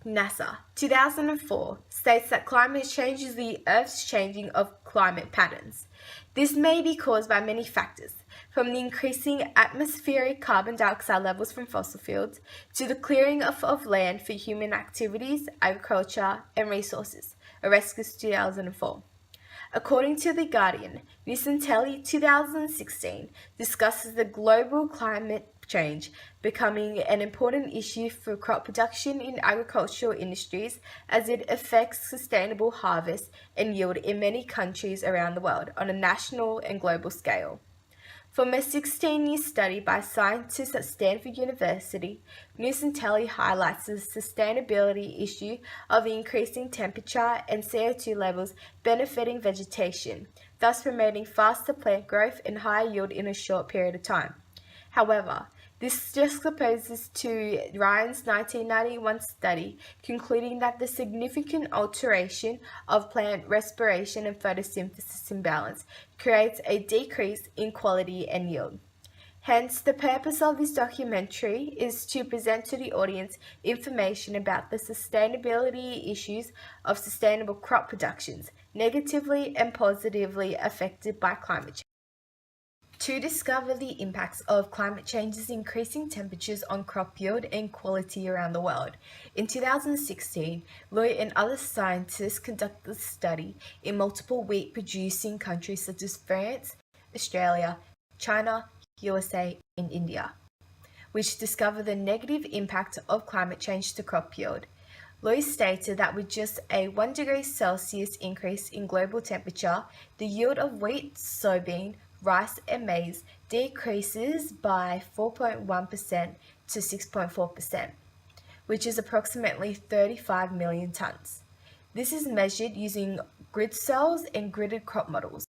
NASA, 2004, states that climate change is the Earth's changing of climate patterns. This may be caused by many factors, from the increasing atmospheric carbon dioxide levels from fossil fuels to the clearing of land for human activities, agriculture, and resources. Oreskes, 2004. According to The Guardian, Nucitelli 2016 discusses the global climate change becoming an important issue for crop production in agricultural industries as it affects sustainable harvest and yield in many countries around the world on a national and global scale. From a 16-year study by scientists at Stanford University, Nucitelli highlights the sustainability issue of the increasing temperature and CO2 levels benefiting vegetation, thus promoting faster plant growth and higher yield in a short period of time. However, this juxtaposes to Ryan's 1991 study concluding that the significant alteration of plant respiration and photosynthesis imbalance creates a decrease in quality and yield. Hence, the purpose of this documentary is to present to the audience information about the sustainability issues of sustainable crop productions, negatively and positively affected by climate change. To discover the impacts of climate change's increasing temperatures on crop yield and quality around the world, in 2016, Loy and other scientists conducted a study in multiple wheat-producing countries such as France, Australia, China, USA, and India, which discovered the negative impact of climate change to crop yield. Loy stated that with just a 1 degree Celsius increase in global temperature, the yield of wheat, soybean, rice and maize decreases by 4.1% to 6.4%, which is approximately 35 million tonnes. This is measured using grid cells and gridded crop models.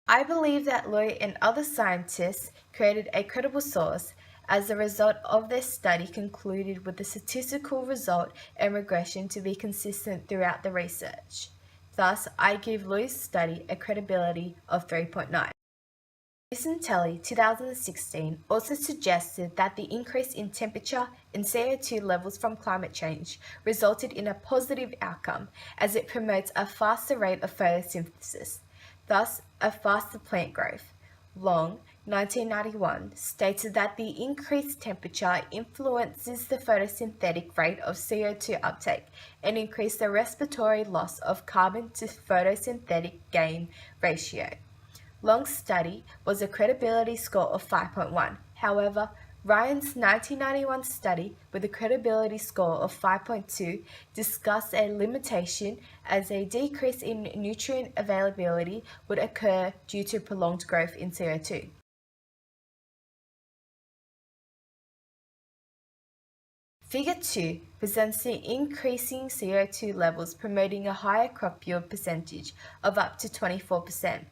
I believe that Loy and other scientists created a credible source as the result of their study concluded with the statistical result and regression to be consistent throughout the research. Thus, I give Loy's study a credibility of 3.9. Nucitelli 2016 also suggested that the increase in temperature and CO2 levels from climate change resulted in a positive outcome as it promotes a faster rate of photosynthesis, thus a faster plant growth. Long, 1991, stated that the increased temperature influences the photosynthetic rate of CO2 uptake and increased the respiratory loss of carbon to photosynthetic gain ratio. Long's study was a credibility score of 5.1. However, Ryan's 1991 study with a credibility score of 5.2 discussed a limitation as a decrease in nutrient availability would occur due to prolonged growth in CO2. Figure 2 presents the increasing CO2 levels promoting a higher crop yield percentage of up to 24%.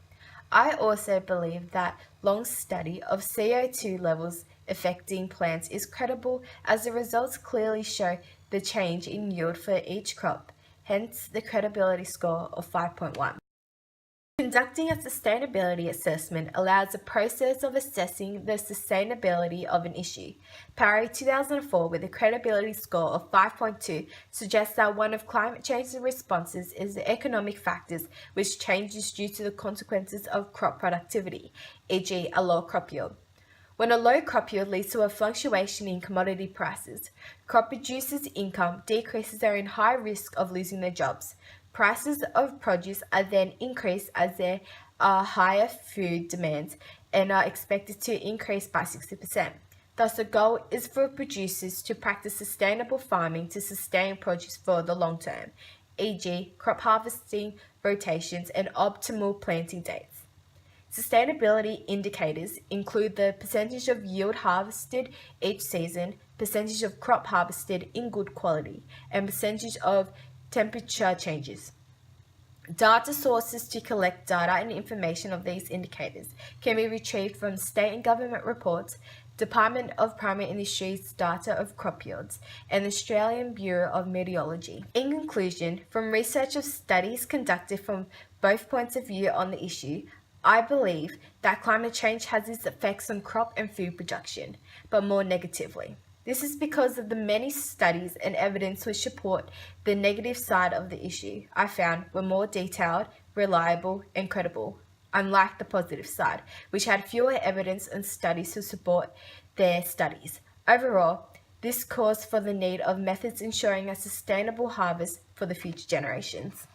I also believe that Long's study of CO2 levels affecting plants is credible as the results clearly show the change in yield for each crop, hence the credibility score of 5.1. Conducting a sustainability assessment allows the process of assessing the sustainability of an issue. Parry 2004 with a credibility score of 5.2 suggests that one of climate change's responses is the economic factors which changes due to the consequences of crop productivity, e.g. a low crop yield. When a low crop yield leads to a fluctuation in commodity prices, crop producers' income decreases. They are in high risk of losing their jobs. Prices of produce are then increased as there are higher food demands and are expected to increase by 60%. Thus, the goal is for producers to practice sustainable farming to sustain produce for the long term, e.g. crop harvesting, rotations, and optimal planting dates. Sustainability indicators include the percentage of yield harvested each season, percentage of crop harvested in good quality, and percentage of temperature changes. Data sources to collect data and information of these indicators can be retrieved from state and government reports, Department of Primary Industries data of crop yields, and the Australian Bureau of Meteorology. In conclusion, from research of studies conducted from both points of view on the issue, I believe that climate change has its effects on crop and food production, but more negatively. This is because of the many studies and evidence which support the negative side of the issue I found were more detailed, reliable, and credible, unlike the positive side, which had fewer evidence and studies to support their studies. Overall, this calls for the need of methods ensuring a sustainable harvest for the future generations.